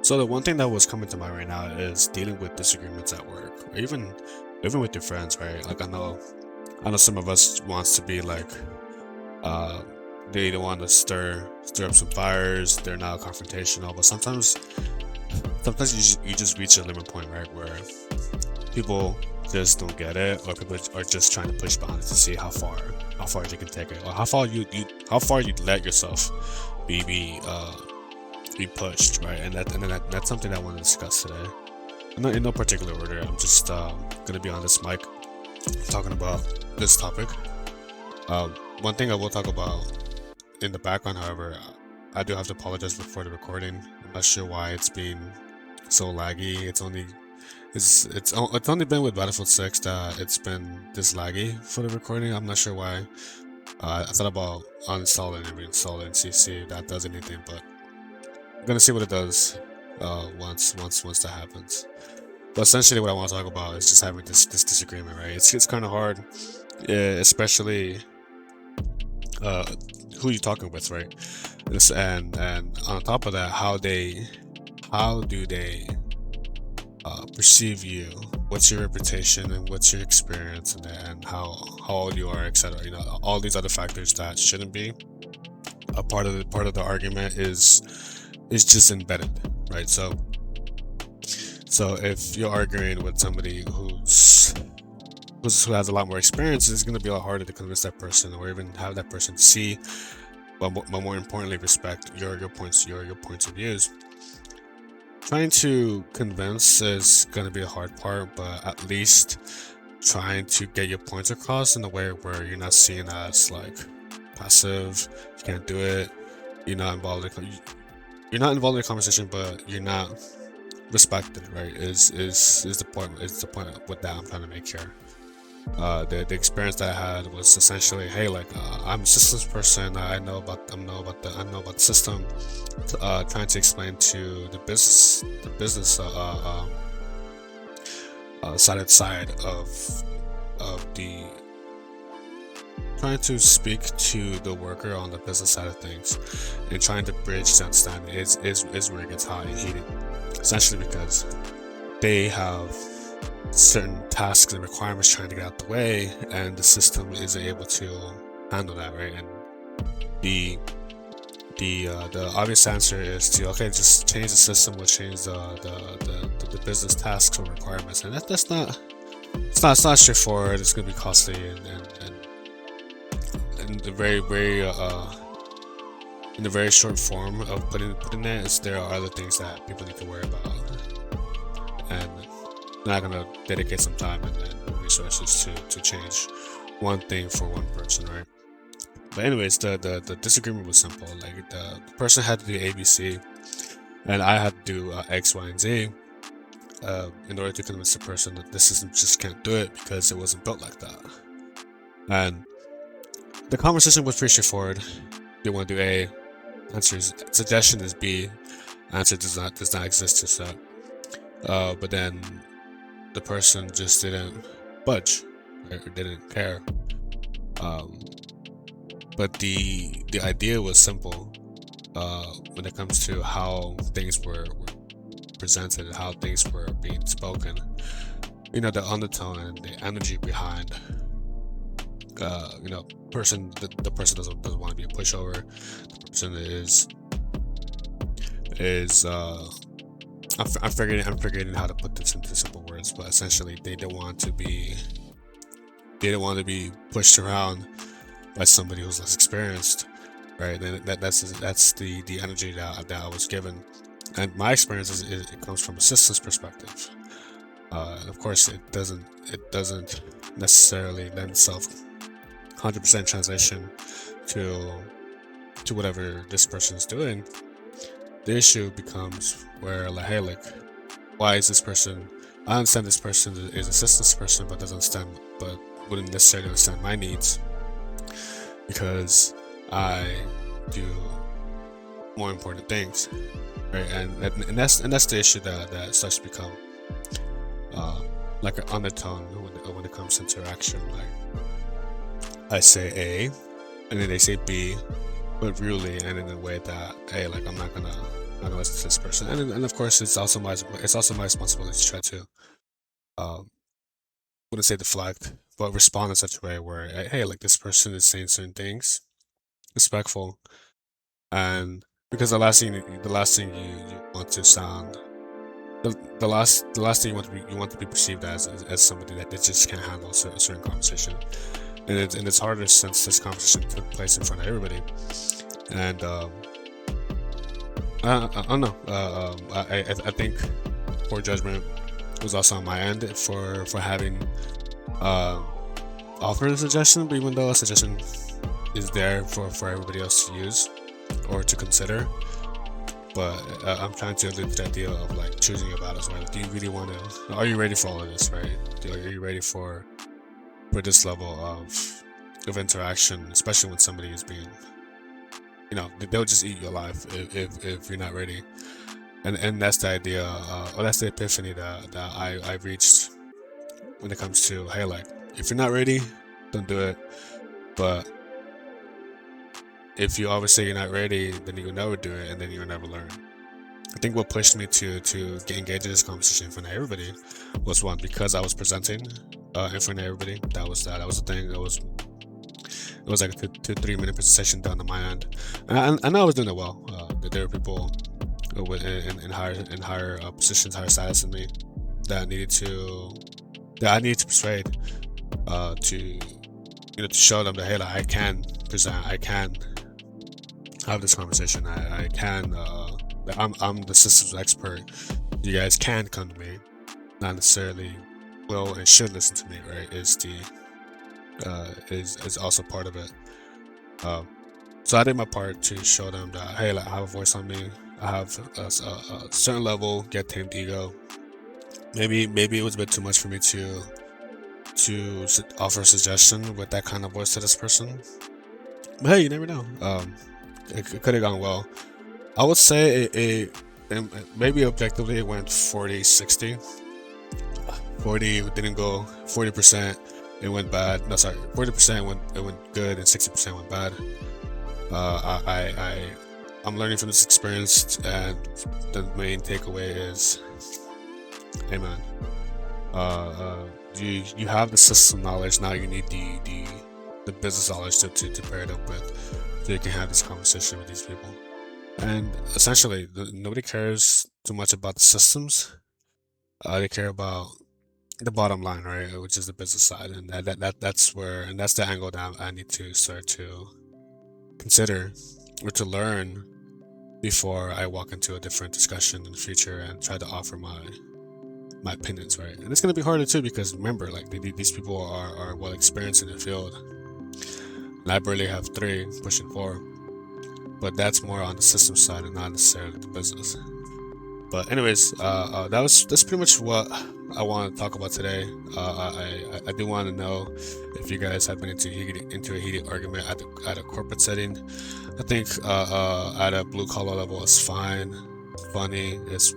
So the one thing that was coming to mind right now is dealing with disagreements at work, or even with your friends, right? Like I know some of us wants to be like, uh, they don't want to stir up some fires. They're not confrontational, but sometimes you just reach a limit point, right, where people just don't get it, or people are just trying to push boundaries to see how far you can take it, or how far you let yourself be pushed, right? And that's something I want to discuss today. In no particular order. I'm just gonna be on this mic talking about this topic. One thing I will talk about in the background, however, I do have to apologize for the recording. I'm not sure why it's been so laggy. It's only been with Battlefield 6 that it's been this laggy for the recording. I'm not sure why. I thought about uninstalling and reinstalling CC. That does anything, but I'm gonna see what it does once that happens. But essentially, what I want to talk about is just having this disagreement, right? It's kind of hard, especially uh, who you're talking with, right? And on top of that, how do they perceive you? What's your reputation and what's your experience and how old you are, etc. All these other factors that shouldn't be a part of the argument is just embedded, right? So if you're arguing with somebody who has a lot more experience, it's going to be a lot harder to convince that person, or even have that person see, but more importantly, respect your points of views. Trying to convince is going to be a hard part, but at least trying to get your points across in a way where you're not seen as like passive, you can't do it, you're not involved in the conversation, but you're not respected, right? Is the point with that I'm trying to make here. The experience that I had was essentially, hey, like I'm a systems person. I know about the system. Trying to explain to the business side of the trying to speak to the worker on the business side of things, and trying to bridge the understanding is where it gets hot and heated. Essentially because they have certain tasks and requirements trying to get out the way, and the system isn't able to handle that, right? And the obvious answer is to, okay, just change the system, will change the business tasks or requirements, and that's not it's not straightforward. It's going to be costly, and the in the very short form of putting it is there are other things that people need to worry about, and not gonna dedicate some time and resources to change one thing for one person, right? But anyways, the disagreement was simple. Like the person had to do ABC, and I had to do X, Y, and Z in order to convince the person that the system just can't do it because it wasn't built like that. And the conversation was pretty straightforward. They want to do A, suggestion is B, answer does not exist, just that. But then the person just didn't budge, right, or didn't care. But the idea was simple when it comes to how things were presented, how things were being spoken. The undertone and the energy behind. The person doesn't want to be a pushover. The person is I'm forgetting how to put this into simple words, but essentially they don't want to be pushed around by somebody who's less experienced, right? And that's the energy that I was given, and my experience it comes from a systems perspective. And of course, it doesn't necessarily lend itself 100% translation to whatever this person is doing. The issue becomes where, like, hey, like, why is this person? I understand this person is a systems person, but wouldn't necessarily understand my needs because I do more important things, right? And that's the issue that starts to become like an undertone when it comes to interaction. Like I say A, and then they say B, but really, and in a way that, hey, like I'm not gonna not gonna listen to this person. And of course, it's also my responsibility to try to wouldn't say deflect, but respond in such a way where, hey, like this person is saying certain things, respectful, and because the last thing you want to sound, the last thing you want to be perceived as somebody that just can't handle a certain conversation, and it's harder since this conversation took place in front of everybody, and I don't know, I think poor judgment was also on my end for having uh, offered a suggestion, but even though a suggestion is there for everybody else to use or to consider, but I'm trying to allude to the idea of like choosing your battles, right? Do you really want to? Are you ready for all of this, right? Are you ready for this level of interaction, especially when somebody is being, they'll just eat you alive if you're not ready. And that's the idea, or that's the epiphany that I reached when it comes to, hey, like, if you're not ready, don't do it. But if you always say you're not ready, then you'll never do it, and then you'll never learn. I think what pushed me to get engaged in this conversation in front of everybody was, one, because I was presenting in front of everybody. That was the thing. It was like a 2-3 minute presentation done on my end, and I know I was doing it well. There were people in higher positions, higher status than me, that I needed to persuade, to to show them that, hey, like, I can present, I can have this conversation, I can, I'm the systems expert. You guys can come to me, not necessarily will and should listen to me, right? Is also part of it. So I did my part to show them that, hey, like, I have a voice on me. I have a certain level, get tamed ego. Maybe it was a bit too much for me to offer a suggestion with that kind of voice to this person. But hey, you never know. It could have gone well. I would say maybe objectively it went 40-60. 40 didn't go, 40% it went bad. No, sorry, 40% it went good, and 60% went bad. I'm learning from this experience, and the main takeaway is, hey man, you have the system knowledge, now you need the business knowledge to pair it up with, so you can have this conversation with these people. And essentially, nobody cares too much about the systems. They care about the bottom line, right? Which is the business side, and that's the angle that I need to start to consider or to learn before I walk into a different discussion in the future and try to offer my opinions, right? And it's gonna be harder too, because remember, like, these people are well experienced in the field, and I barely have 3, pushing 4. But that's more on the system side and not necessarily the business. But anyways, that's pretty much what I want to talk about today. I do want to know if you guys have been into a heated argument at a corporate setting. I think at a blue collar level, it's fine, funny, is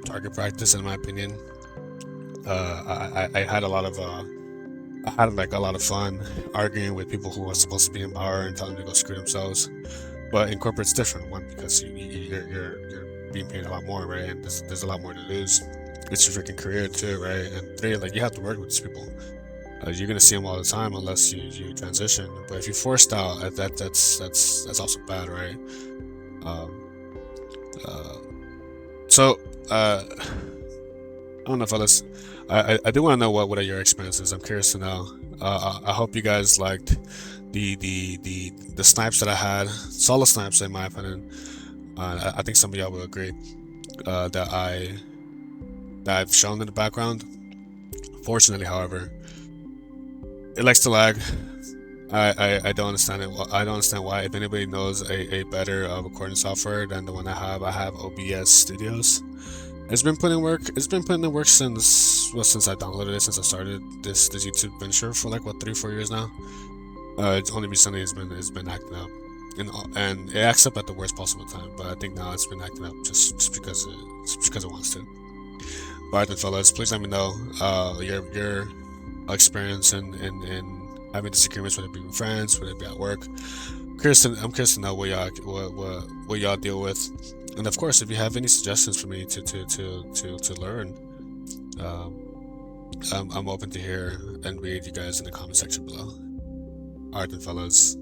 target practice, in my opinion. I had a lot of fun arguing with people who are supposed to be in power and telling them to go screw themselves. But in corporate, it's different. One, because you're being paid a lot more, right? And there's a lot more to lose. It's your freaking career too, right? And 3, like, you have to work with these people. You're gonna see them all the time unless you transition. But if you're forced out, that's also bad, right? So I don't know, fellas. I do want to know what are your experiences. I'm curious to know. I hope you guys liked the snipes that I had. Solid snipes, in my opinion. I think some of y'all will agree that I've shown in the background. Fortunately, however, it likes to lag. I don't understand it. I don't understand why. If anybody knows a better recording software than the one I have OBS Studios. It's been putting work. It's been putting in work since I downloaded it, since I started this YouTube venture for like 3-4 years now. It's only recently it's been acting up, and it acts up at the worst possible time. But I think now it's been acting up just because it wants to. Alright then, fellas, please let me know your experience in having disagreements, whether it be with friends, whether it be at work. I'm curious to know what y'all deal with, and of course, if you have any suggestions for me to learn, I'm open to hear and read you guys in the comment section below. Alright then, fellas.